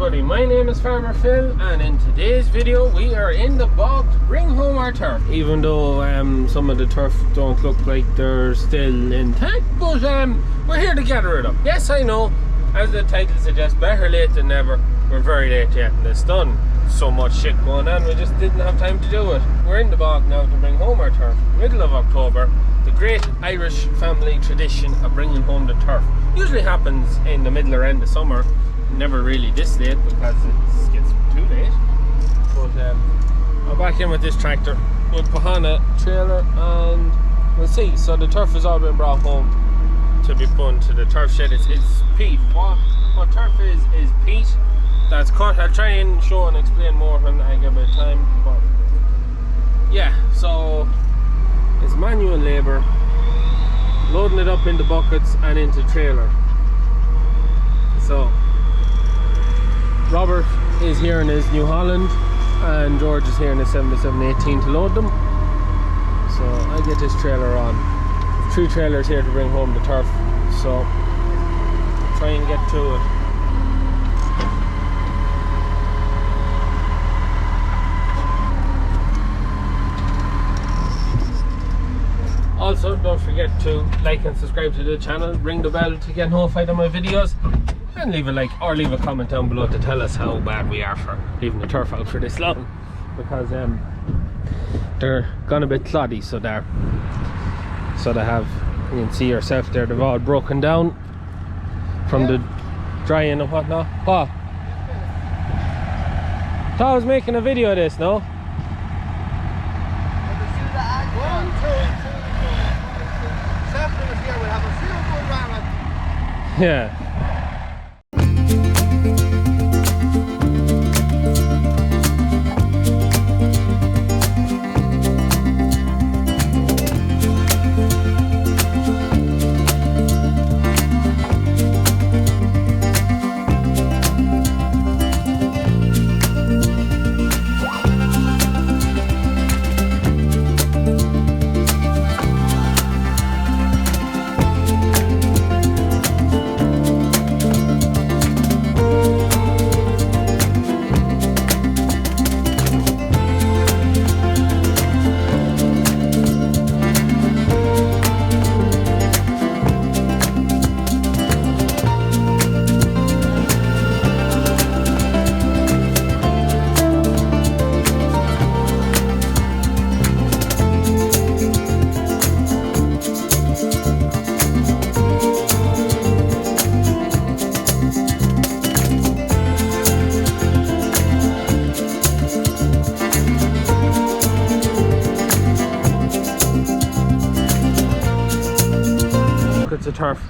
everybody, my name is Farmer Phil, and in today's video we are in the bog to bring home our turf. Even though some of the turf don't look like they're still intact, but we're here to gather it up. Yes, I know, as the title suggests, better late than never. We're very late yet and it's done. So much shit going on, we just didn't have time to do it. We're in the bog now to bring home our turf. Middle of October, the great Irish family tradition of bringing home the turf usually happens in the middle or end of summer. Never really this late because it gets too late. But I'm back in with this tractor with Pahana trailer and we'll see. So the turf has all been brought home to be put into the turf shed. It's peat. What turf is peat that's cut. I'll try and show and explain more when I get a bit of time. But yeah, so it's manual labour, loading it up into buckets and into trailer. So Robert is here in his New Holland and George is here in his 7718 to load them. So I get this trailer on. 3 trailers here to bring home the turf, so try and get to it. Also, don't forget to like and subscribe to the channel, ring the bell to get notified of my videos, and leave a like or leave a comment down below to tell us how bad we are for leaving the turf out for this long, because they're gone a bit cloddy, so they have, you can see yourself there, they've all broken down from the drying and whatnot. What? Thought I was making a video of this, no? Yeah. The turf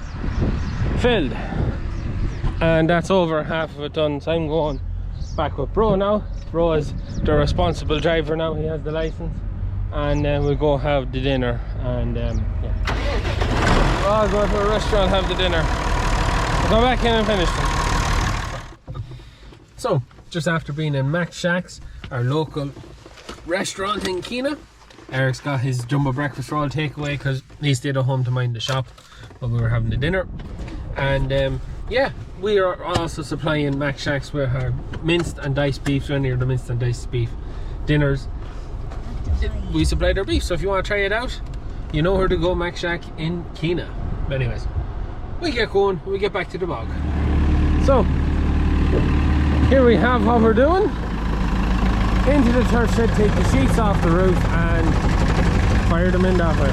filled and that's over, half of it done. So I'm going back with Bro now. Bro is the responsible driver now, he has the license, and we'll go have the dinner and yeah, I'll go to a restaurant, have the dinner, we'll go back in and finish them. So just after being in Mac Shacks, our local restaurant in Keena, Eric's got his jumbo breakfast roll takeaway because he stayed at home to mind the shop while we were having the dinner. And yeah, we are also supplying Mac Shacks with our minced and diced beef. So any of the minced and diced beef dinners, we supply their beef. So if you want to try it out, you know where to go, Mac Shack in Keena. But anyways, we get going, we get back to the bog. So here we have what we're doing. Into the turf shed, take the sheets off the roof and fire them in that way.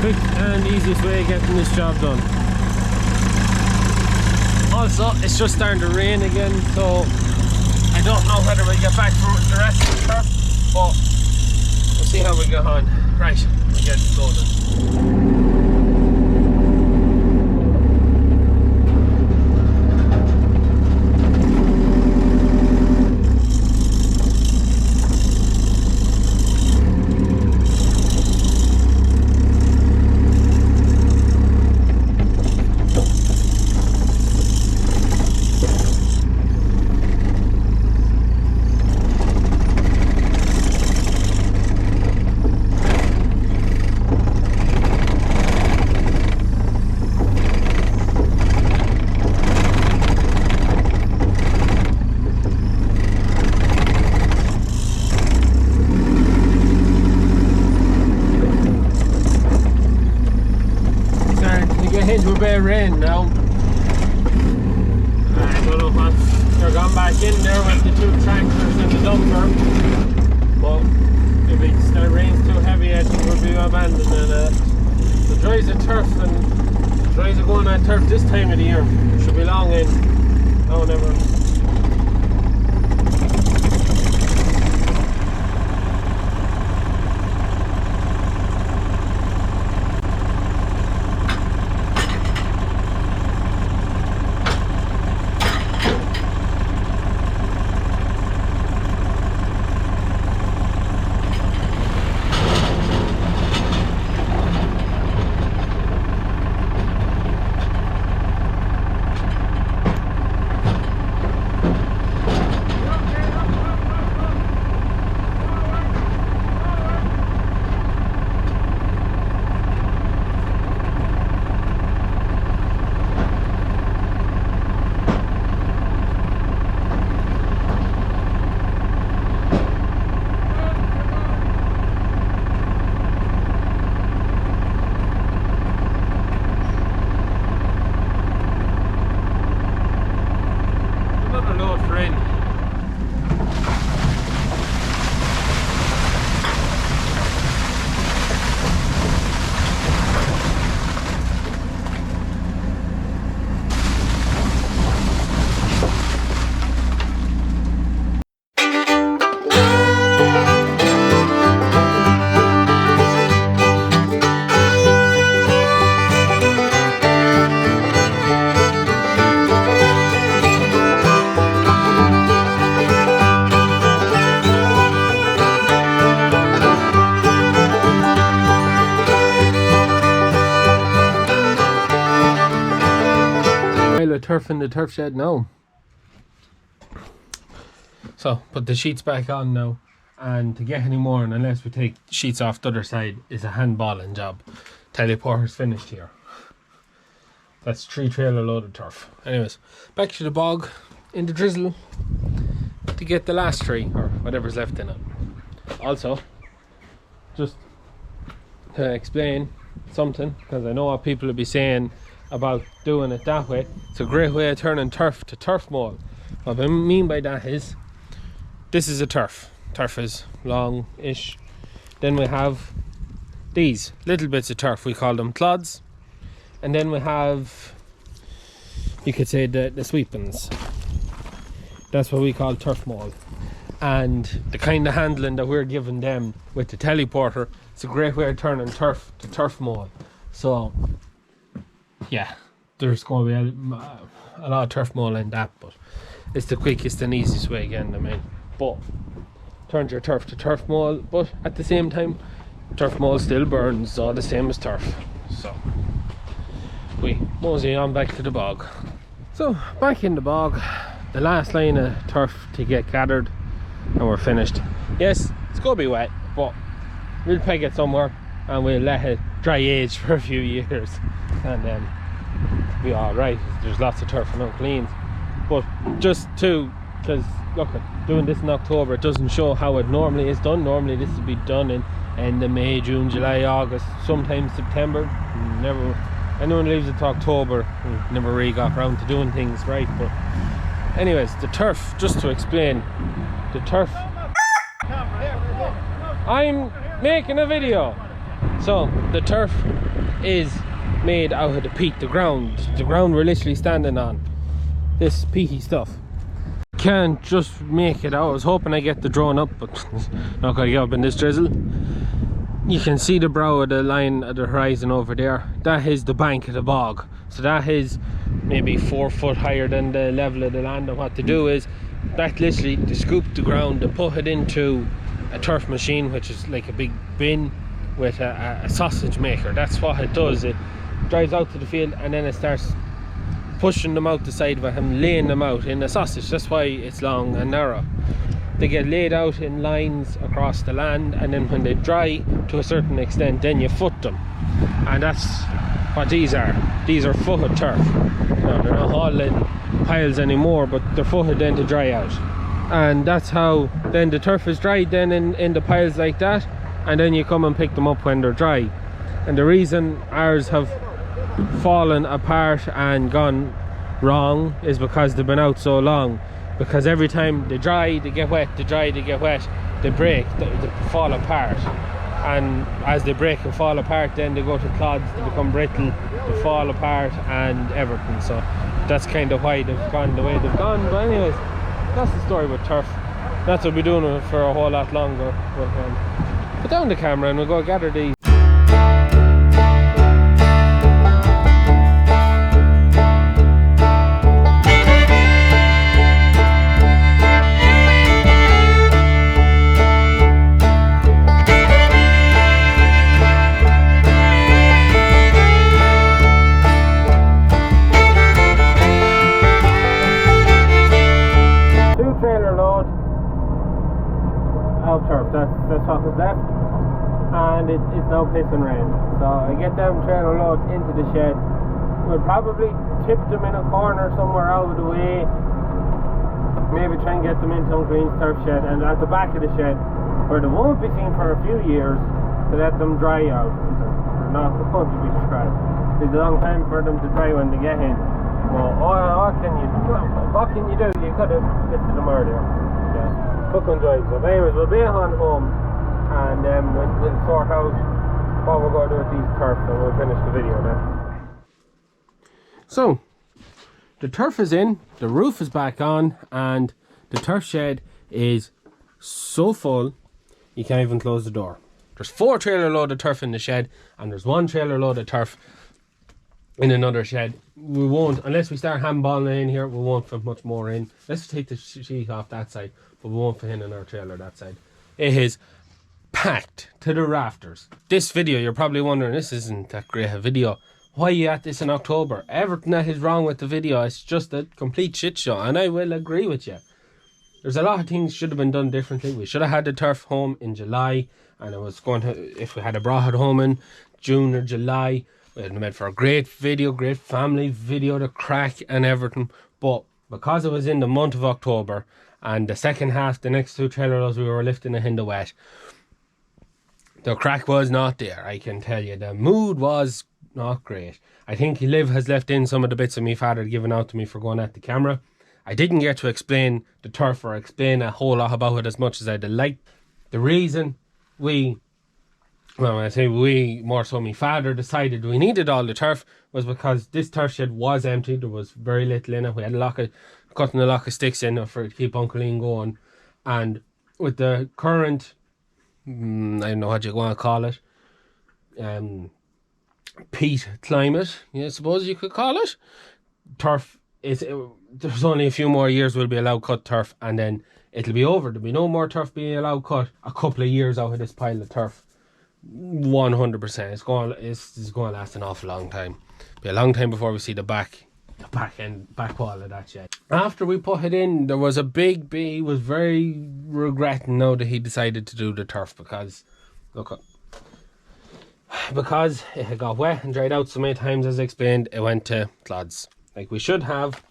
Quick and easiest way of getting this job done. Also, it's just starting to rain again, so I don't know whether we'll get back from the rest of the turf, but we'll see how we go on. Right, we get it loaded. into a bit of rain now. I don't know what they're gone back in there with the 2 tractors and the dumper. But if it rains too heavy, I think we'll be abandoning it. The dries of turf and dries are going on turf this time of the year. Should be long in. No, never. Turf in the turf shed now. So put the sheets back on now, and to get any more, and unless we take sheets off the other side, is a handballing job. Teleporter's finished here. That's 3 trailer load of turf. Anyways, back to the bog in the drizzle to get the last 3 or whatever's left in it. Also, just to explain something, because I know what people will be saying about doing it that way. It's a great way of turning turf to turf mold. What I mean by that is, this is a turf. Turf is long-ish. Then we have these little bits of turf, we call them clods. And then we have, you could say, the sweepings. That's what we call turf mold. And the kind of handling that we're giving them with the teleporter, it's a great way of turning turf to turf mold. So yeah, there's going to be a lot of turf mold in that, but it's the quickest and easiest way again, I mean. But turns your turf to turf mold, but at the same time, turf mold still burns all the same as turf. So we mosey on back to the bog. So back in the bog, the last line of turf to get gathered, and we're finished. Yes, it's going to be wet, but we'll peg it somewhere and we'll let it dry age for a few years, and then be alright. There's lots of turf and uncleans, but just because look, doing this in October, it doesn't show how it normally is done. Normally this would be done in the May, June, July, August, sometimes September. Never anyone leaves it to October, never really got around to doing things right. But anyways, the turf, just to explain, the turf, I'm making a video. So the turf is made out of the peat, the ground we're literally standing on, this peaty stuff. Can't just make it out. I was hoping I get the drone up, but not gonna get up in this drizzle. You can see the brow of the line of the horizon over there. That is the bank of the bog, so that is maybe 4 foot higher than the level of the land. And what to do is that literally to scoop the ground and put it into a turf machine, which is like a big bin with a sausage maker. That's what it does. It drives out to the field and then it starts pushing them out the side of it and laying them out in a sausage. That's why it's long and narrow. They get laid out in lines across the land, and then when they dry to a certain extent, then you foot them. And that's what these are. These are footed turf. Now, they're not all in piles anymore, but they're footed then to dry out. And that's how then the turf is dried then in the piles like that, and then you come and pick them up when they're dry. And the reason ours have fallen apart and gone wrong is because they've been out so long. Because every time they dry, they get wet, they dry, they get wet, they break, they fall apart. And as they break and fall apart, then they go to clods, they become brittle, they fall apart and everything. So that's kind of why they've gone the way they've gone. But anyways, that's the story with turf. That's what we'll be doing it for a whole lot longer. But put down the camera and we'll go gather these. That's what was left, and it's now pissing rain. So I get them trailer load into the shed. We'll probably tip them in a corner somewhere out of the way, maybe try and get them into Uncle Ian's turf shed, and at the back of the shed where they won't be seen for a few years, to let them dry out. They're not going to be dry. It's a long time for them to dry when they get in. Well, what can you do? You could have lifted them earlier. Yeah. Cooking joys. But anyways, we'll be on home and then we'll sort out what we're going to do with these turf and we'll finish the video then. So, the turf is in, the roof is back on, and the turf shed is so full you can't even close the door. There's 4 trailer load of turf in the shed and there's 1 trailer load of turf in another shed. We won't, unless we start handballing in here, we won't fit much more in. Let's take the sheet off that side, but we won't fit in our trailer that side. It is packed to the rafters. This video, you're probably wondering, this isn't that great a video. Why are you at this in October? Everything that is wrong with the video, it's just a complete shit show, and I will agree with you. There's a lot of things should have been done differently. We should have had the turf home in July, and it was going to, if we had brought it home in June or July, we had made for a great video, great family video, the crack and everything. But because it was in the month of October and the second half, the next 2 trailer loads we were lifting it in the wet, the crack was not there, I can tell you. The mood was not great. I think Liv has left in some of the bits of me father given out to me for going at the camera. I didn't get to explain the turf or explain a whole lot about it as much as I'd like. The reason well, when I say we, more so my father, decided we needed all the turf was because this turf shed was empty. There was very little in it. We had cutting a lot of sticks in it to keep Uncle Ian going. And with the current, I don't know what you want to call it, peat climate, I suppose you could call it, turf there's only a few more years we'll be allowed cut turf, and then it'll be over. There'll be no more turf being allowed cut a couple of years out of this pile of turf. 100%. It's going to last an awful long time. It'll be a long time before we see the back wall of that shed. After we put it in, there was a big B. He was very regretting now that he decided to do the turf because it had got wet and dried out so many times, as I explained. It went to clods. Like we should have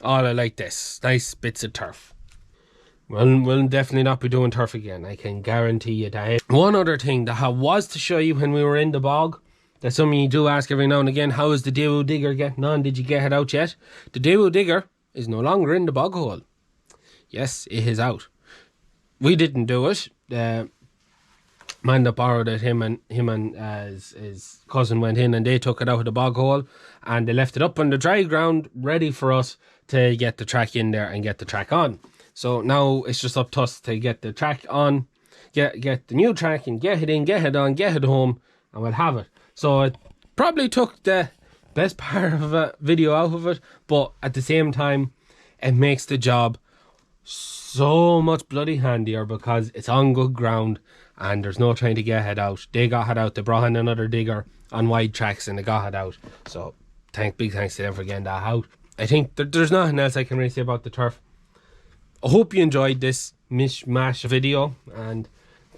all like this, nice bits of turf. We'll definitely not be doing turf again, I can guarantee you that. One other thing that I was to show you when we were in the bog, that some of you do ask every now and again, how is the Daewoo digger getting on? Did you get it out yet? The Daewoo digger is no longer in the bog hole. Yes, it is out. We didn't do it. The man that borrowed it, him and his cousin went in and they took it out of the bog hole and they left it up on the dry ground ready for us to get the track in there and get the track on. So now it's just up to us to get the track on, get the new track and get it in, get it on, get it home, and we'll have it. So it probably took the best part of a video out of it, but at the same time, it makes the job so much bloody handier because it's on good ground and there's no trying to get it out. They got it out, they brought in another digger on wide tracks and they got it out. So big thanks to them for getting that out. I think there's nothing else I can really say about the turf. I hope you enjoyed this mishmash video and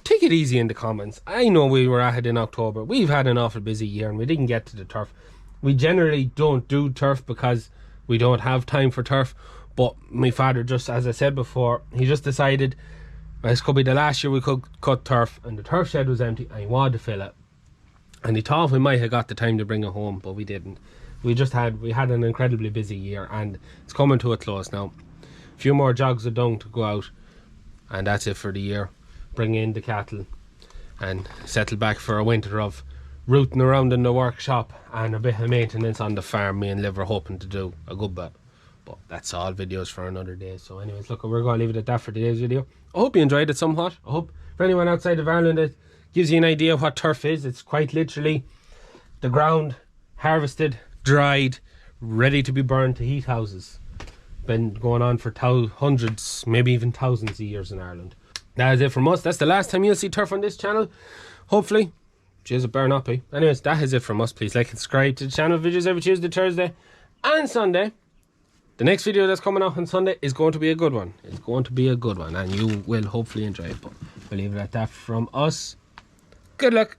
take it easy in the comments. I know we were at it in October. We've had an awful busy year and we didn't get to the turf. We generally don't do turf because we don't have time for turf. But my father, just as I said before, he just decided this could be the last year we could cut turf and the turf shed was empty and he wanted to fill it. And he thought we might have got the time to bring it home, but we didn't. We had an incredibly busy year, and it's coming to a close now. A few more jogs of dung to go out, and that's it for the year. Bring in the cattle and settle back for a winter of rooting around in the workshop and a bit of maintenance on the farm. Me and Liv are hoping to do a good bit, but that's all videos for another day. So anyways, look, we're going to leave it at that for today's video. I hope you enjoyed it somewhat. I hope for anyone outside of Ireland it gives you an idea of what turf is. It's quite literally the ground harvested, dried, ready to be burned to heat houses. Been going on for hundreds, maybe even thousands of years in Ireland. That is it from us. That's the last time you'll see turf on this channel, hopefully. Jeez, it better not be. Anyways, that is it from us. Please like and subscribe to the channel. Videos every Tuesday, Thursday and Sunday. The next video that's coming out on Sunday is going to be a good one. It's going to be a good one, and you will hopefully enjoy it. But we'll leave it at that from us. Good luck.